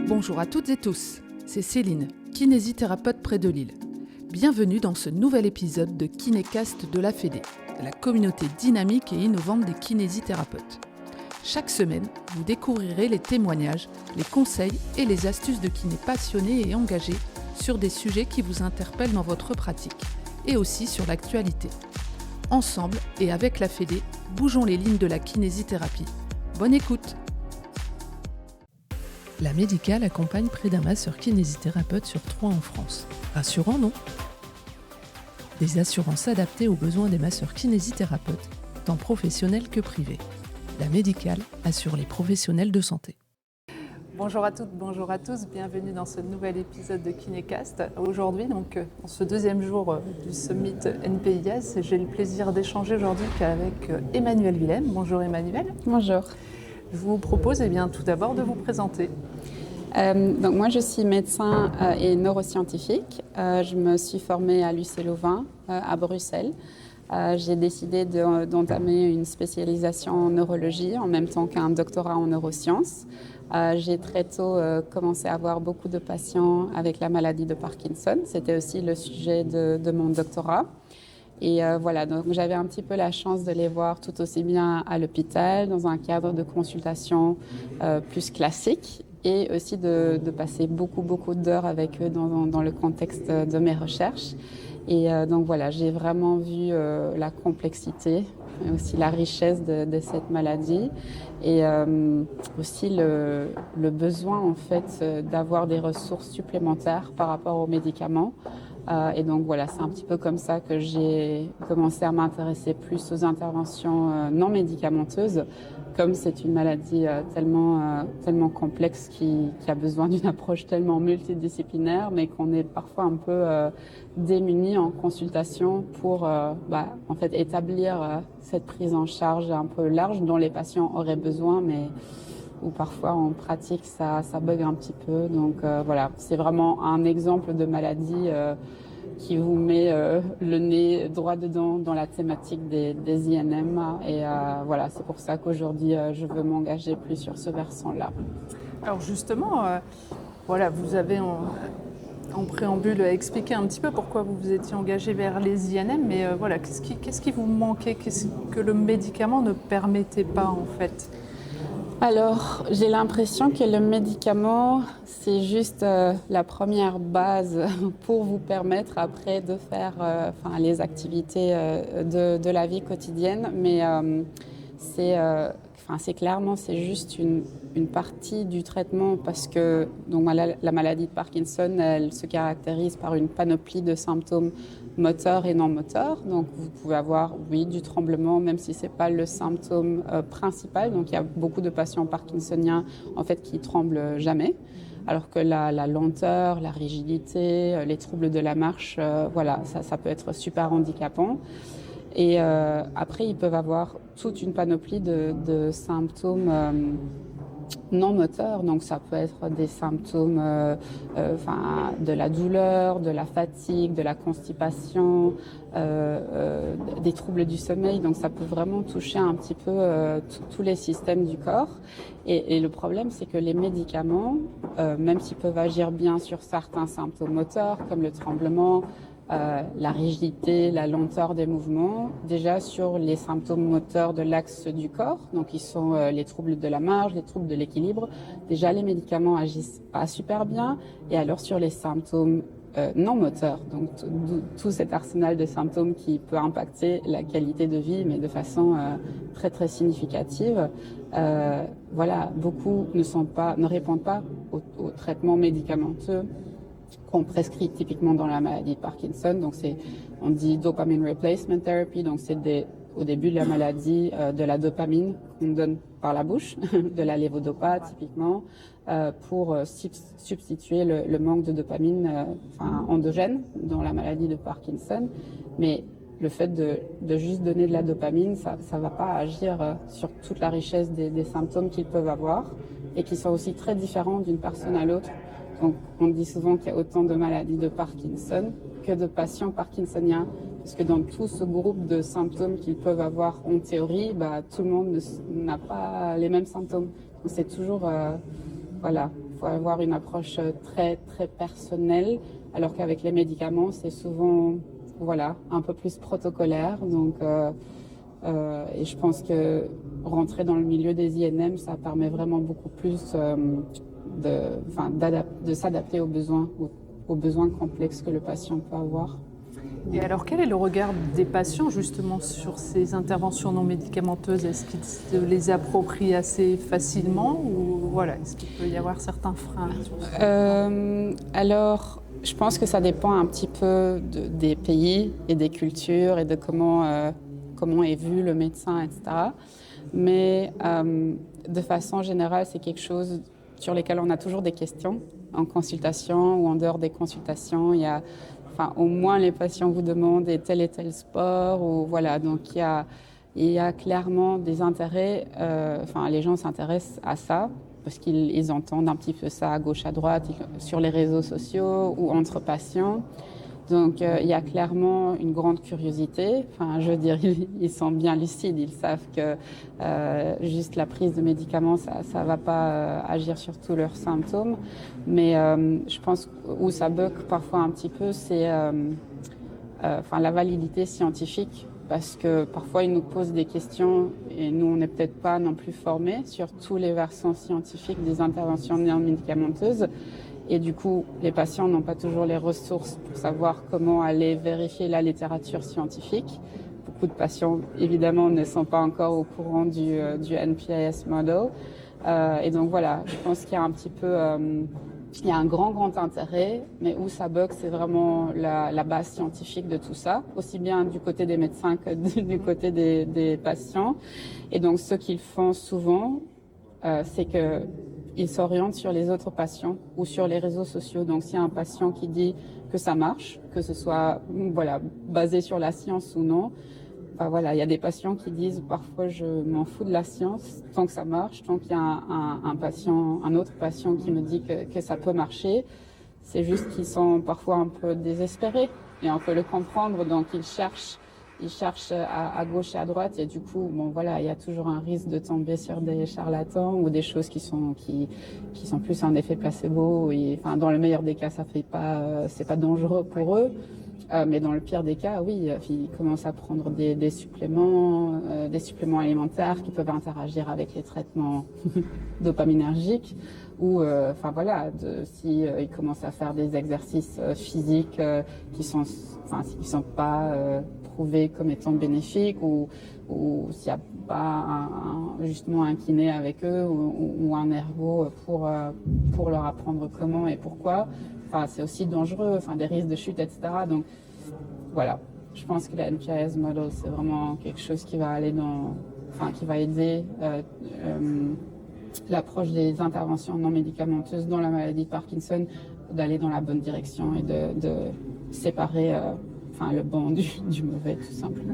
Bonjour à toutes et tous, c'est Céline, kinésithérapeute près de Lille. Bienvenue dans ce nouvel épisode de Kinécast de la Fédé, la communauté dynamique et innovante des kinésithérapeutes. Chaque semaine, vous découvrirez les témoignages, les conseils et les astuces de kinés passionnés et engagés sur des sujets qui vous interpellent dans votre pratique et aussi sur l'actualité. Ensemble et avec la Fédé, bougeons les lignes de la kinésithérapie. Bonne écoute! La Médicale accompagne près d'un masseur kinésithérapeute sur 3 en France. Rassurant, non? Des assurances adaptées aux besoins des masseurs kinésithérapeutes, tant professionnels que privés. La Médicale assure les professionnels de santé. Bonjour à toutes, bonjour à tous, bienvenue dans ce nouvel épisode de Kinécast. Aujourd'hui, donc, en ce deuxième jour du Summit NPIS, j'ai le plaisir d'échanger aujourd'hui avec Emmanuelle Willem. Bonjour Emmanuelle. Bonjour. Je vous propose tout d'abord de vous présenter. Donc moi je suis médecin et neuroscientifique. Je me suis formée à l'UC Louvain à Bruxelles. J'ai décidé d'entamer une spécialisation en neurologie en même temps qu'un doctorat en neurosciences. J'ai très tôt commencé à avoir beaucoup de patients avec la maladie de Parkinson. C'était aussi le sujet de mon doctorat. Et voilà, donc j'avais un petit peu la chance de les voir tout aussi bien à l'hôpital, dans un cadre de consultation plus classique, et aussi de passer beaucoup d'heures avec eux dans le contexte de mes recherches. Et donc voilà, j'ai vraiment vu la complexité et aussi la richesse de cette maladie et aussi le besoin en fait d'avoir des ressources supplémentaires par rapport aux médicaments. Et donc voilà, c'est un petit peu comme ça que j'ai commencé à m'intéresser plus aux interventions non médicamenteuses, comme c'est une maladie tellement complexe qui a besoin d'une approche tellement multidisciplinaire, mais qu'on est parfois un peu démunis en consultation pour en fait établir cette prise en charge un peu large dont les patients auraient besoin, mais où parfois en pratique ça bug un petit peu. Donc voilà, c'est vraiment un exemple de maladie qui vous met le nez droit dedans dans la thématique des INM. Et voilà, c'est pour ça qu'aujourd'hui je veux m'engager plus sur ce versant-là. Alors justement, voilà, vous avez en préambule expliqué un petit peu pourquoi vous vous étiez engagé vers les INM, mais voilà, qu'est-ce qui vous manquait, qu'est-ce que le médicament ne permettait pas en fait? Alors, j'ai l'impression que le médicament, c'est juste la première base pour vous permettre après de faire les activités de la vie quotidienne. Mais c'est clairement, c'est juste une partie du traitement parce que donc, la maladie de Parkinson, elle se caractérise par une panoplie de symptômes moteurs et non moteurs. Donc vous pouvez avoir, oui, du tremblement, même si ce n'est pas le symptôme principal. Donc il y a beaucoup de patients parkinsoniens en fait, qui tremblent jamais. Alors que la lenteur, la rigidité, les troubles de la marche, voilà, ça peut être super handicapant. Et après, ils peuvent avoir toute une panoplie de symptômes non moteurs. Donc ça peut être des symptômes de la douleur, de la fatigue, de la constipation, des troubles du sommeil. Donc ça peut vraiment toucher un petit peu tous les systèmes du corps. Et le problème, c'est que les médicaments, même s'ils peuvent agir bien sur certains symptômes moteurs, comme le tremblement, la rigidité, la lenteur des mouvements, déjà sur les symptômes moteurs de l'axe du corps, donc qui sont les troubles de la marche, les troubles de l'équilibre, déjà les médicaments agissent pas super bien. Et alors sur les symptômes non moteurs, donc tout cet arsenal de symptômes qui peut impacter la qualité de vie, mais de façon très significative, voilà, beaucoup ne répondent pas au traitement médicamenteux qu'on prescrit typiquement dans la maladie de Parkinson. Donc on dit dopamine replacement therapy, donc c'est au début de la maladie de la dopamine qu'on donne par la bouche, de la levodopa typiquement, pour substituer le manque de dopamine endogène dans la maladie de Parkinson. Mais le fait de juste donner de la dopamine, ça ne va pas agir sur toute la richesse des symptômes qu'ils peuvent avoir et qui sont aussi très différents d'une personne à l'autre. Donc, on dit souvent qu'il y a autant de maladies de Parkinson que de patients parkinsoniens, parce que dans tout ce groupe de symptômes qu'ils peuvent avoir en théorie, tout le monde n'a pas les mêmes symptômes. Donc, c'est toujours faut avoir une approche très, très personnelle, alors qu'avec les médicaments, c'est souvent, voilà, un peu plus protocolaire. Donc, et je pense que rentrer dans le milieu des INM, ça permet vraiment beaucoup plus de s'adapter aux besoins complexes que le patient peut avoir. Et alors, quel est le regard des patients justement sur ces interventions non médicamenteuses? Est-ce qu'ils se les approprient assez facilement ou voilà, est-ce qu'il peut y avoir certains freins sur ce Alors, je pense que ça dépend un petit peu des pays et des cultures et de comment est vu le médecin, etc. Mais de façon générale, c'est quelque chose sur lesquels on a toujours des questions en consultation ou en dehors des consultations. Il y a au moins les patients vous demandent tel et tel sport ou voilà, donc il y a clairement des intérêts. Les gens s'intéressent à ça parce qu'ils entendent un petit peu ça à gauche, à droite, sur les réseaux sociaux ou entre patients. Donc il y a clairement une grande curiosité. Je veux dire, ils sont bien lucides, ils savent que juste la prise de médicaments, ça va pas agir sur tous leurs symptômes. Mais je pense où ça bug parfois un petit peu, c'est la validité scientifique. Parce que parfois, ils nous posent des questions et nous, on n'est peut-être pas non plus formés sur tous les versants scientifiques des interventions non médicamenteuses. Et du coup, les patients n'ont pas toujours les ressources pour savoir comment aller vérifier la littérature scientifique. Beaucoup de patients, évidemment, ne sont pas encore au courant du NPIS model. Et donc voilà, je pense qu'il y a un petit peu... il y a un grand intérêt, mais où ça bug, c'est vraiment la base scientifique de tout ça, aussi bien du côté des médecins que du côté des patients. Et donc, ce qu'ils font souvent, c'est qu'ils s'orientent sur les autres patients ou sur les réseaux sociaux. Donc, s'il y a un patient qui dit que ça marche, que ce soit basé sur la science ou non, il y a des patients qui disent parfois je m'en fous de la science tant que ça marche, tant qu'il y a un autre patient qui me dit que ça peut marcher. C'est juste qu'ils sont parfois un peu désespérés et on peut le comprendre, donc ils cherchent à gauche et à droite et du coup, il y a toujours un risque de tomber sur des charlatans ou des choses qui sont plus un effet placebo. Dans le meilleur des cas, c'est pas dangereux pour eux. Mais dans le pire des cas, oui, ils commencent à prendre des suppléments alimentaires qui peuvent interagir avec les traitements dopaminergiques ou, ils commencent à faire des exercices physiques qui sont pas prouvés comme étant bénéfiques ou s'il n'y a pas justement un kiné avec eux ou un ergo pour leur apprendre comment et pourquoi. C'est aussi dangereux, des risques de chute, etc. Donc, voilà. Je pense que la NPIS model, c'est vraiment quelque chose qui va qui va aider l'approche des interventions non médicamenteuses dans la maladie de Parkinson d'aller dans la bonne direction et de séparer le bon du mauvais, tout simplement.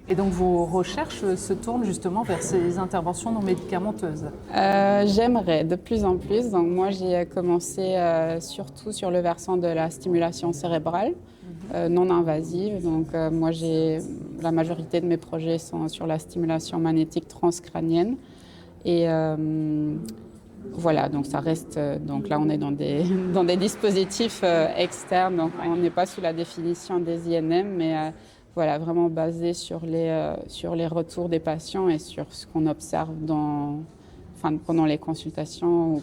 Et donc vos recherches se tournent justement vers ces interventions non médicamenteuses? J'aimerais de plus en plus. Donc moi j'ai commencé surtout sur le versant de la stimulation cérébrale non invasive. Donc moi la majorité de mes projets sont sur la stimulation magnétique transcrânienne. Et voilà, donc ça reste. Donc là on est dans des dispositifs externes. Donc on n'est pas sous la définition des INM, mais vraiment basé sur les retours des patients et sur ce qu'on observe pendant les consultations ou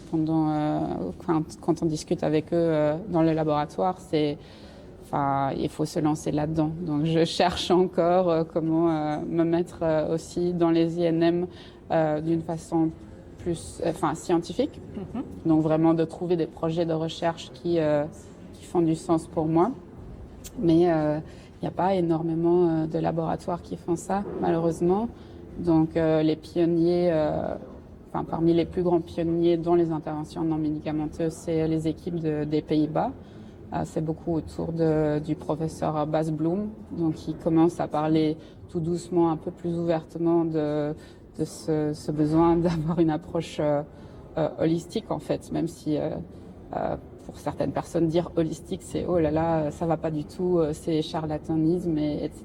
quand on discute avec eux dans le laboratoire. Il faut se lancer là-dedans. Donc je cherche encore comment me mettre aussi dans les INM d'une façon plus scientifique. Donc vraiment de trouver des projets de recherche qui font du sens pour moi. Mais il n'y a pas énormément de laboratoires qui font ça, malheureusement. Donc les pionniers, parmi les plus grands pionniers dans les interventions non médicamenteuses, c'est les équipes des Pays-Bas. C'est beaucoup autour du professeur Bas Bloem, donc il commence à parler tout doucement, un peu plus ouvertement de ce besoin d'avoir une approche holistique en fait, même si pour certaines personnes dire holistique c'est oh là là ça va pas du tout, c'est charlatanisme etc.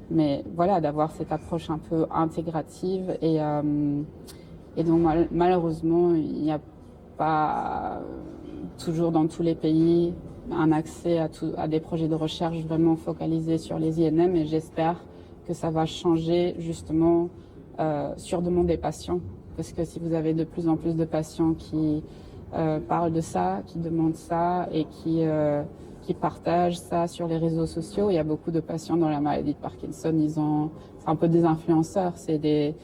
Mais voilà, d'avoir cette approche un peu intégrative et donc malheureusement il y a pas toujours dans tous les pays un accès à des projets de recherche vraiment focalisés sur les INM, et j'espère que ça va changer justement sur demande des patients. Parce que si vous avez de plus en plus de patients qui parlent de ça, qui demandent ça et qui partagent ça sur les réseaux sociaux, il y a beaucoup de patients dans la maladie de Parkinson, c'est un peu des influenceurs, c'est des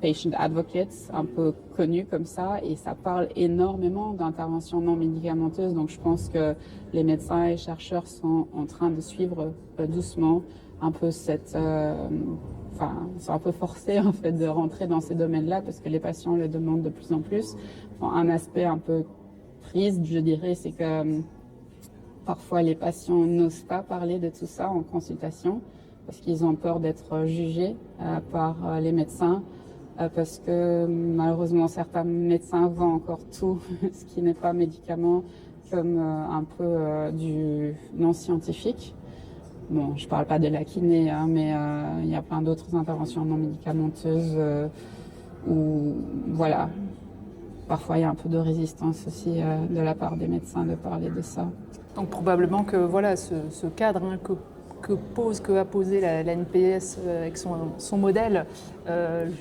patient advocates un peu connus comme ça, et ça parle énormément d'interventions non médicamenteuses. Donc je pense que les médecins et chercheurs sont en train de suivre doucement un peu ils sont un peu forcés en fait de rentrer dans ces domaines-là parce que les patients le demandent de plus en plus. Un aspect un peu triste, je dirais, c'est que parfois les patients n'osent pas parler de tout ça en consultation parce qu'ils ont peur d'être jugés par les médecins, parce que malheureusement certains médecins voient encore tout ce qui n'est pas médicament comme un peu du non scientifique. Bon, je ne parle pas de la kiné, hein, mais il y a plein d'autres interventions non médicamenteuses où, voilà, parfois il y a un peu de résistance aussi de la part des médecins de parler de ça. Donc probablement que voilà, ce cadre que va poser la NPS avec son modèle,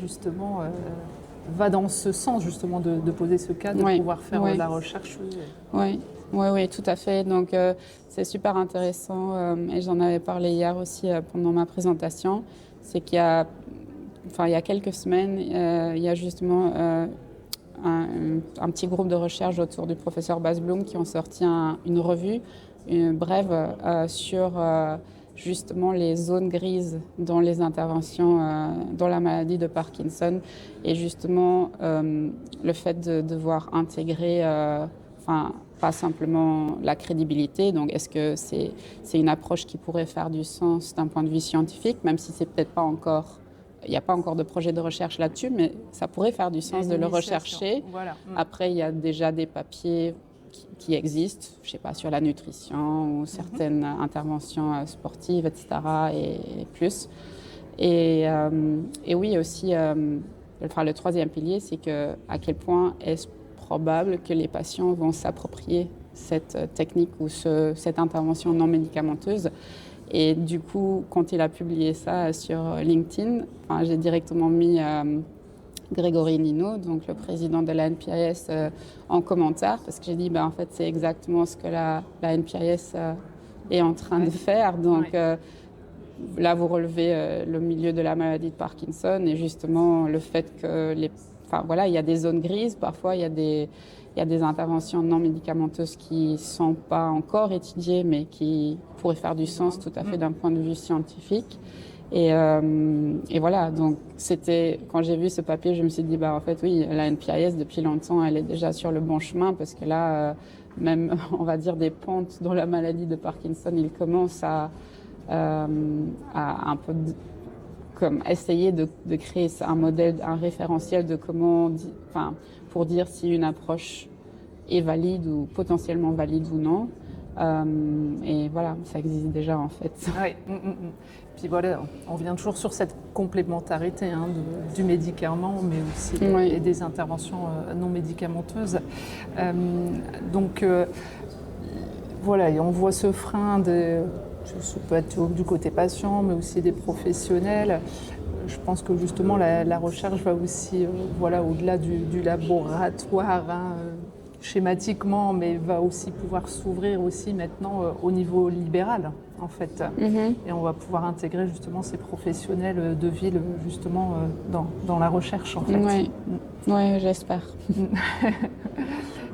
justement, va dans ce sens justement de poser ce cadre, de pouvoir faire de la recherche. Oui, tout à fait. Donc c'est super intéressant et j'en avais parlé hier aussi pendant ma présentation. C'est qu'il y a quelques semaines, il y a justement un petit groupe de recherche autour du professeur Bas Bloom qui ont sorti une revue, une brève sur justement les zones grises dans les interventions dans la maladie de Parkinson, et justement le fait de devoir intégrer pas simplement la crédibilité. Donc est-ce que c'est une approche qui pourrait faire du sens d'un point de vue scientifique, même si c'est peut-être pas encore, il n'y a pas encore de projet de recherche là-dessus, mais ça pourrait faire du sens de le rechercher. Voilà. Après, il y a déjà des papiers qui existent, je ne sais pas, sur la nutrition ou certaines interventions sportives, etc. et plus. Et oui, aussi, le troisième pilier, c'est à quel point est-ce probable que les patients vont s'approprier cette technique ou cette intervention non médicamenteuse. Et du coup, quand il a publié ça sur LinkedIn, j'ai directement mis Grégory Nino, donc le président de la NPIS, en commentaire, parce que j'ai dit, en fait, c'est exactement ce que la NPIS est en train de faire. Donc là, vous relevez le milieu de la maladie de Parkinson et justement le fait que il y a des zones grises, parfois il y a des interventions non médicamenteuses qui ne sont pas encore étudiées, mais qui pourraient faire du sens tout à fait d'un point de vue scientifique. Et voilà, donc quand j'ai vu ce papier, je me suis dit, en fait, oui, la NPIS, depuis longtemps, elle est déjà sur le bon chemin, parce que là, même, on va dire, des pentes dans la maladie de Parkinson, ils commencent à un peu comme essayer de créer un modèle, un référentiel de pour dire si une approche est valide ou potentiellement valide ou non. Et voilà, ça existe déjà en fait. Oui. Puis voilà, on revient toujours sur cette complémentarité du médicament, mais aussi des interventions non médicamenteuses. Donc voilà, et on voit ce frein ça peut être du côté patient, mais aussi des professionnels. Je pense que justement la recherche va aussi au-delà du laboratoire schématiquement, mais va aussi pouvoir s'ouvrir aussi maintenant au niveau libéral en fait. Et on va pouvoir intégrer justement ces professionnels de ville justement dans la recherche en fait. Oui, j'espère.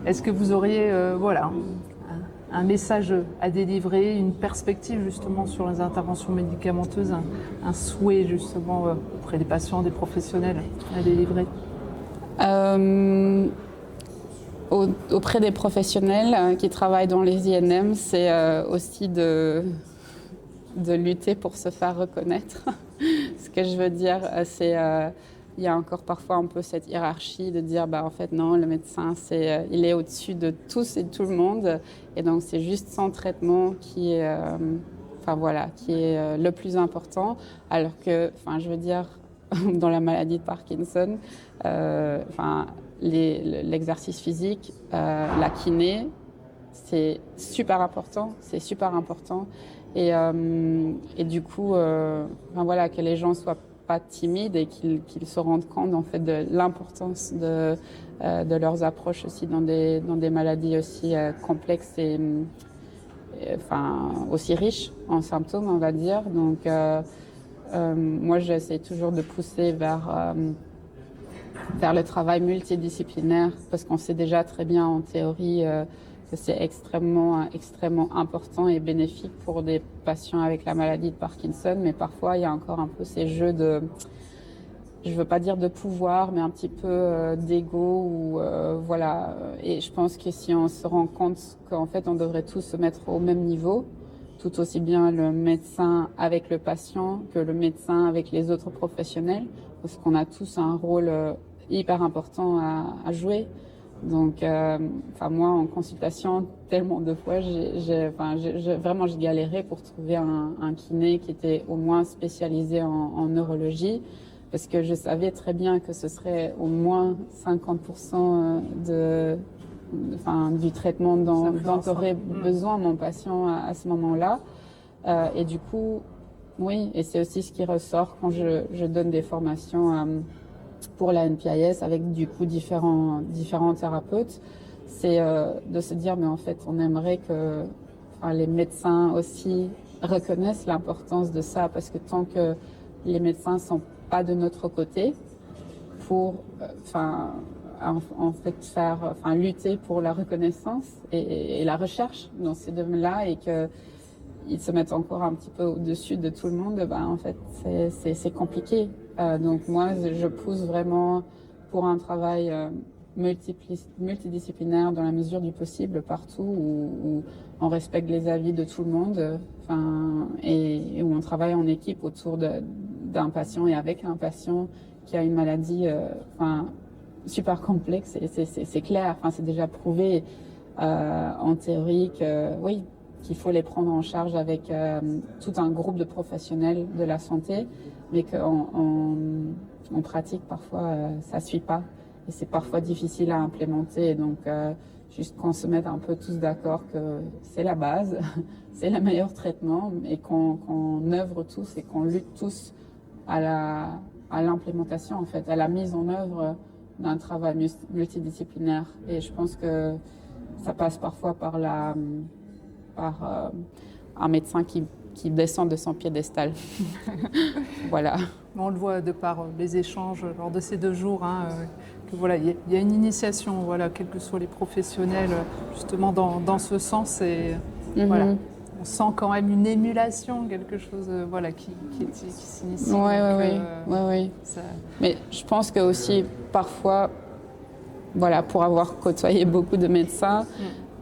Est-ce que vous auriez un message à délivrer, une perspective justement sur les interventions médicamenteuses, un souhait justement auprès des patients, des professionnels à délivrer? Auprès des professionnels qui travaillent dans les INM, c'est aussi de lutter pour se faire reconnaître. Ce que je veux dire, c'est il y a encore parfois un peu cette hiérarchie de dire en fait non, le médecin il est au-dessus de tous et de tout le monde, et donc c'est juste son traitement qui est le plus important, alors que je veux dire dans la maladie de Parkinson, l'exercice physique, la kiné, c'est super important. Et du coup, voilà, que les gens soient pas timides et qu'ils se rendent compte en fait de l'importance de leurs approches aussi dans des maladies aussi complexes et aussi riches en symptômes, on va dire. Donc moi j'essaie toujours de pousser vers le travail multidisciplinaire parce qu'on sait déjà très bien en théorie que c'est extrêmement important et bénéfique pour des patients avec la maladie de Parkinson, mais parfois il y a encore un peu ces jeux de, je veux pas dire de pouvoir, mais un petit peu d'ego ou voilà. Et je pense que si on se rend compte qu'en fait on devrait tous se mettre au même niveau, tout aussi bien le médecin avec le patient que le médecin avec les autres professionnels, parce qu'on a tous un rôle hyper important à jouer. Donc, moi, en consultation, tellement de fois, j'ai galéré pour trouver un kiné qui était au moins spécialisé en neurologie, parce que je savais très bien que ce serait au moins 50% du traitement dont aurait besoin mon patient à ce moment-là. Et du coup, oui, et c'est aussi ce qui ressort quand je donne des formations pour la NPIS avec du coup différents thérapeutes, c'est de se dire mais en fait on aimerait que les médecins aussi reconnaissent l'importance de ça, parce que tant que les médecins sont pas de notre côté pour lutter pour la reconnaissance et la recherche dans ces domaines-là, et que ils se mettent encore un petit peu au-dessus de tout le monde, en fait, c'est compliqué. Donc moi, je pousse vraiment pour un travail multidisciplinaire dans la mesure du possible partout où on respecte les avis de tout le monde, et où on travaille en équipe autour d'un patient et avec un patient qui a une maladie super complexe. Et c'est clair, c'est déjà prouvé en théorie que oui, qu'il faut les prendre en charge avec tout un groupe de professionnels de la santé, mais qu'en pratique, parfois, ça suit pas. Et c'est parfois difficile à implémenter. Et donc, juste qu'on se mette un peu tous d'accord que c'est la base, c'est le meilleur traitement, et qu'on œuvre tous et qu'on lutte tous à l'implémentation, en fait, à la mise en œuvre d'un travail multidisciplinaire. Et je pense que ça passe parfois par un médecin qui descend de son piédestal. Voilà. On le voit de par les échanges lors de ces 2 jours, que voilà, il y a une initiation, voilà, quels que soient les professionnels, justement dans ce sens. Et voilà, on sent quand même une émulation, quelque chose, voilà, qui s'initie. Oui. Mais je pense que aussi parfois, voilà, pour avoir côtoyé beaucoup de médecins,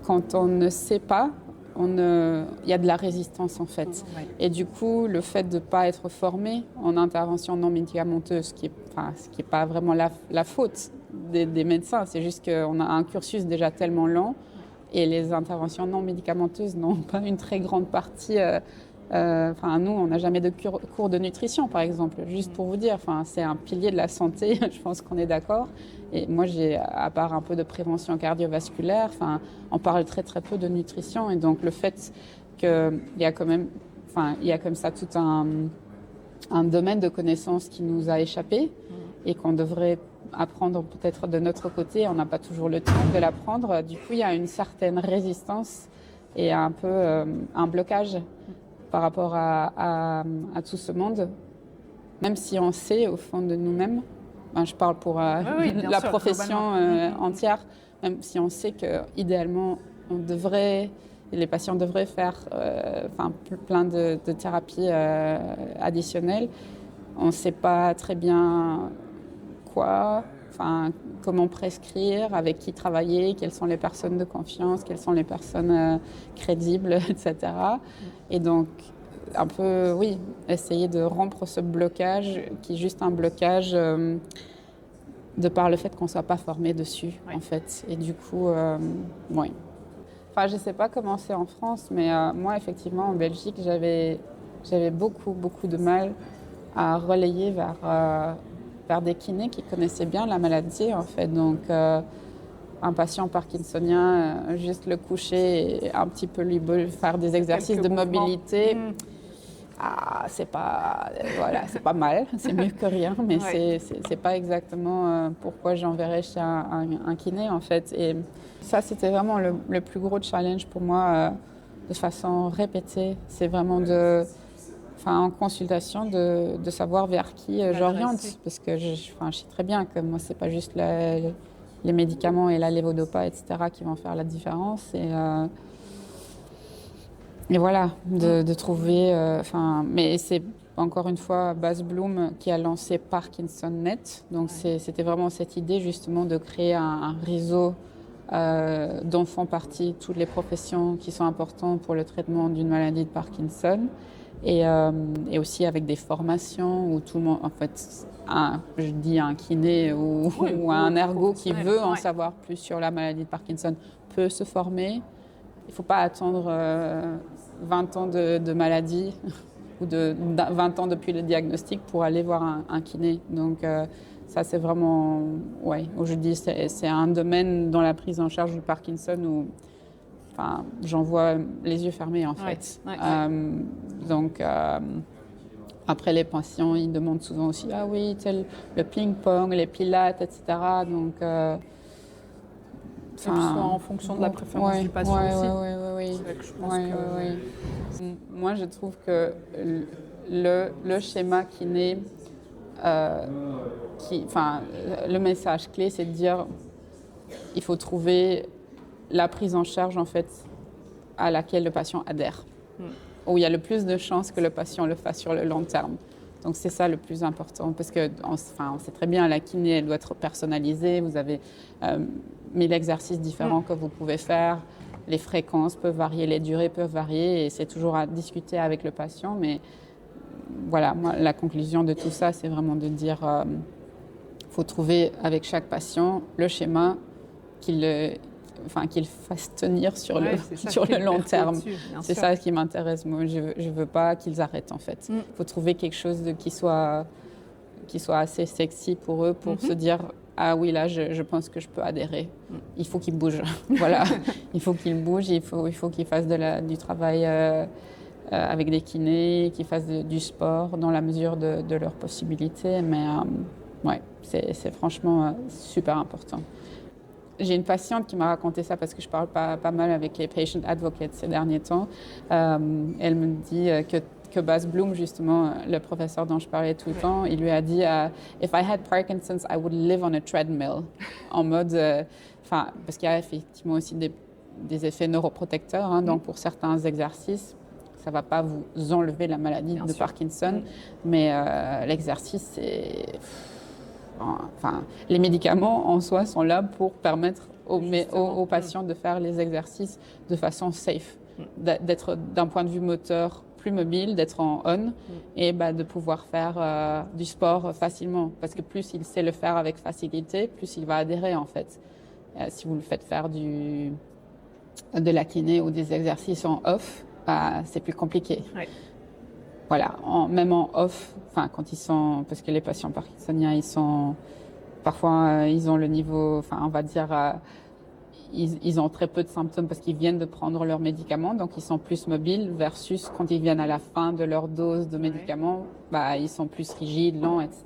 quand on ne sait pas, il y a de la résistance en fait. Ouais. Et du coup, le fait de ne pas être formé en intervention non médicamenteuse, ce qui est pas vraiment la faute des médecins, c'est juste qu'on a un cursus déjà tellement lent, et les interventions non médicamenteuses n'ont pas une très grande partie. Nous, on n'a jamais de cours de nutrition, par exemple, juste pour vous dire. C'est un pilier de la santé, je pense qu'on est d'accord. Et moi, à part un peu de prévention cardiovasculaire, on parle très très peu de nutrition. Et donc le fait qu'il y a comme ça tout un domaine de connaissances qui nous a échappé et qu'on devrait apprendre peut-être de notre côté, on n'a pas toujours le temps de l'apprendre. Du coup, il y a une certaine résistance et un peu un blocage par rapport à tout ce monde, même si on sait au fond de nous-mêmes. Je parle pour la profession entière, même si on sait qu'idéalement, les patients devraient faire plein de thérapies additionnelles. On ne sait pas très bien comment prescrire, avec qui travailler, quelles sont les personnes de confiance, quelles sont les personnes crédibles, etc. Et donc, un peu, oui, essayer de rompre ce blocage qui est juste un blocage de par le fait qu'on ne soit pas formé dessus, en fait. Et du coup, oui. Je ne sais pas comment c'est en France, mais moi, effectivement, en Belgique, j'avais beaucoup de mal à relayer vers vers des kinés qui connaissaient bien la maladie, en fait. Donc, un patient parkinsonien, juste le coucher et un petit peu lui faire des exercices de mobilité. C'est pas, voilà, c'est pas mal, c'est mieux que rien, mais c'est pas exactement pourquoi j'enverrais chez un kiné, en fait. Et ça, c'était vraiment le plus gros challenge pour moi, de façon répétée. C'est vraiment en consultation, de savoir vers qui j'oriente, parce que je sais très bien que moi, c'est pas juste les médicaments et la lévodopa, etc., qui vont faire la différence. Et voilà, de trouver... mais c'est encore une fois Bas Bloom qui a lancé ParkinsonNet. Donc c'était vraiment cette idée justement de créer un réseau dont font partie toutes les professions qui sont importantes pour le traitement d'une maladie de Parkinson. Et aussi avec des formations où tout le monde, en fait, je dis un kiné ou un ergo qui veut en savoir plus sur la maladie de Parkinson peut se former. Il ne faut pas attendre 20 ans de maladie ou 20 ans depuis le diagnostic pour aller voir un kiné. Donc ça, c'est vraiment, aujourd'hui, c'est un domaine dans la prise en charge du Parkinson où j'en vois les yeux fermés, en fait. Donc, après, les patients, ils demandent souvent aussi, le ping-pong, les pilates, etc. Donc... soit en fonction de la préférence du patient aussi. Oui. C'est vrai que je pense que... Moi, je trouve que le schéma kiné, le message clé, c'est de dire il faut trouver la prise en charge, en fait, à laquelle le patient adhère, où il y a le plus de chances que le patient le fasse sur le long terme. Donc c'est ça le plus important, parce qu'on sait très bien, la kiné, elle doit être personnalisée. Vous avez 1000 exercices différents que vous pouvez faire. Les fréquences peuvent varier, les durées peuvent varier, et c'est toujours à discuter avec le patient. Mais voilà, moi, la conclusion de tout ça, c'est vraiment de dire faut trouver avec chaque patient le schéma qu'il fasse tenir sur le long terme. C'est ça qui m'intéresse. Moi, je ne veux pas qu'ils arrêtent, en fait. Il faut trouver quelque chose qui soit assez sexy pour eux, pour se dire « Ah oui, là, je pense que je peux adhérer. » Il faut qu'ils bougent. Voilà. Il faut qu'ils bougent, il faut qu'ils fassent du travail avec des kinés, qu'ils fassent du sport dans la mesure de leurs possibilités. Mais c'est franchement super important. J'ai une patiente qui m'a raconté ça parce que je parle pas mal avec les patient advocates ces derniers temps. Elle me dit que Bas Bloom, justement, le professeur dont je parlais tout le temps, il lui a dit If I had Parkinson's, I would live on a treadmill. En mode, parce qu'il y a effectivement aussi des effets neuroprotecteurs. Hein, donc pour certains exercices, ça ne va pas vous enlever la maladie de Parkinson, mais l'exercice, c'est... les médicaments en soi sont là pour permettre aux patients de faire les exercices de façon safe, d'être d'un point de vue moteur plus mobile, d'être en on et de pouvoir faire du sport facilement. Parce que plus il sait le faire avec facilité, plus il va adhérer, en fait. Si vous le faites faire de la kiné ou des exercices en off, c'est plus compliqué. Ouais. Voilà, même en off, quand ils sont, parce que les patients parkinsoniens, parfois ils ont le niveau, on va dire, ils ont très peu de symptômes parce qu'ils viennent de prendre leurs médicaments, donc ils sont plus mobiles, versus quand ils viennent à la fin de leur dose de médicaments, ils sont plus rigides, lents, etc.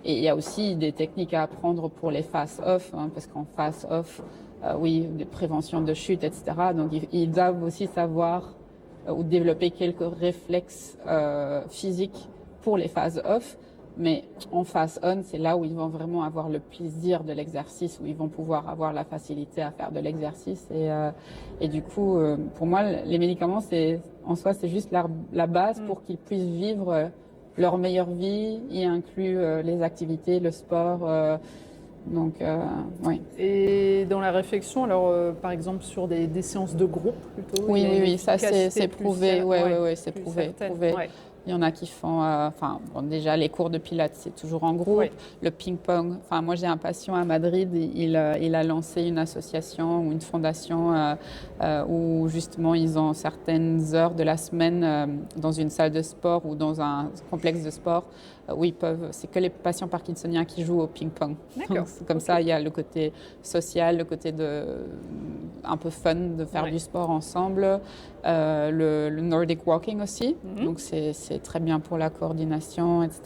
Et il y a aussi des techniques à apprendre pour les phases off, parce qu'en phase off, des préventions de chute, etc. Donc ils doivent aussi savoir ou développer quelques réflexes physiques pour les phases off. Mais en phase on, c'est là où ils vont vraiment avoir le plaisir de l'exercice, où ils vont pouvoir avoir la facilité à faire de l'exercice. Et du coup, pour moi, les médicaments, en soi, c'est juste la base pour qu'ils puissent vivre leur meilleure vie, y inclut les activités, le sport. Donc, oui. Et dans la réflexion, alors par exemple sur des séances de groupe plutôt. Oui, ça c'est prouvé. Oui, c'est prouvé. Il y en a qui font, déjà les cours de pilates, c'est toujours en groupe. Oui. Le ping-pong, moi j'ai un patient à Madrid, il a lancé une association ou une fondation où justement ils ont certaines heures de la semaine dans une salle de sport ou dans un complexe de sport où c'est que les patients parkinsoniens qui jouent au ping-pong. D'accord. Comme ça, il y a le côté social, le côté un peu fun de faire du sport ensemble. Le Nordic Walking aussi, donc c'est très bien pour la coordination, etc.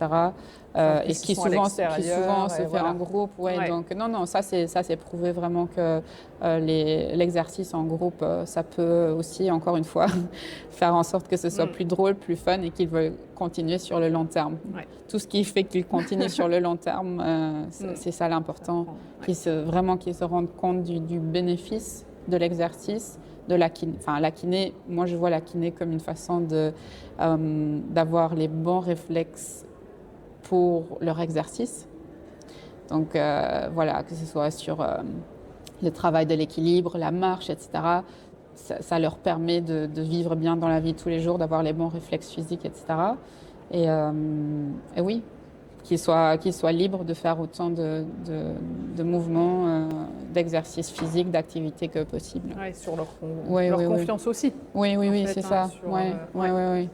Et qui souvent se fait en groupe. Donc non, ça c'est prouvé vraiment que l'exercice en groupe, ça peut aussi, encore une fois, faire en sorte que ce soit plus drôle, plus fun et qu'ils veulent continuer sur le long terme. Tout ce qui fait qu'ils continuent sur le long terme, c'est ça l'important, qu'ils se rendent compte du bénéfice de l'exercice. De la kiné, moi je vois la kiné comme une façon d'avoir les bons réflexes pour leur exercice. Donc que ce soit sur le travail de l'équilibre, la marche, etc. Ça leur permet de vivre bien dans la vie de tous les jours, d'avoir les bons réflexes physiques, etc. Et oui, qu'ils soient libres de faire autant de mouvements, d'exercices physiques, d'activités que possible. Sur leur confiance aussi. Oui, c'est ça. Oui.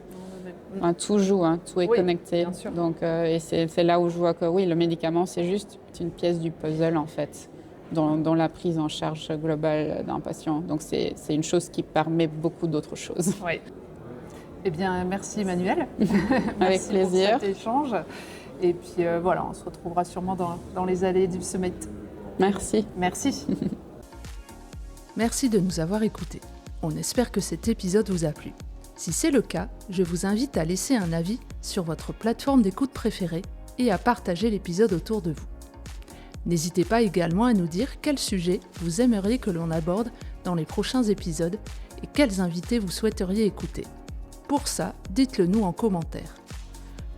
Tout joue, tout est connecté. Donc, et c'est là où je vois que le médicament, c'est juste une pièce du puzzle, en fait, dans la prise en charge globale d'un patient. Donc, c'est une chose qui permet beaucoup d'autres choses. Oui. Eh bien, merci Emmanuelle. Avec plaisir. Pour cet échange. Et puis on se retrouvera sûrement dans les allées du Summit. Merci. Merci. Merci de nous avoir écoutés. On espère que cet épisode vous a plu. Si c'est le cas, je vous invite à laisser un avis sur votre plateforme d'écoute préférée et à partager l'épisode autour de vous. N'hésitez pas également à nous dire quel sujet vous aimeriez que l'on aborde dans les prochains épisodes et quels invités vous souhaiteriez écouter. Pour ça, dites-le nous en commentaire.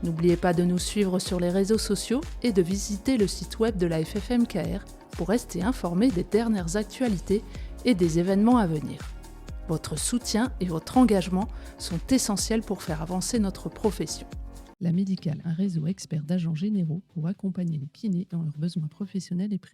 N'oubliez pas de nous suivre sur les réseaux sociaux et de visiter le site web de la FFMKR pour rester informé des dernières actualités et des événements à venir. Votre soutien et votre engagement sont essentiels pour faire avancer notre profession. La Médicale, un réseau expert d'agents généraux pour accompagner les kinés dans leurs besoins professionnels et privés.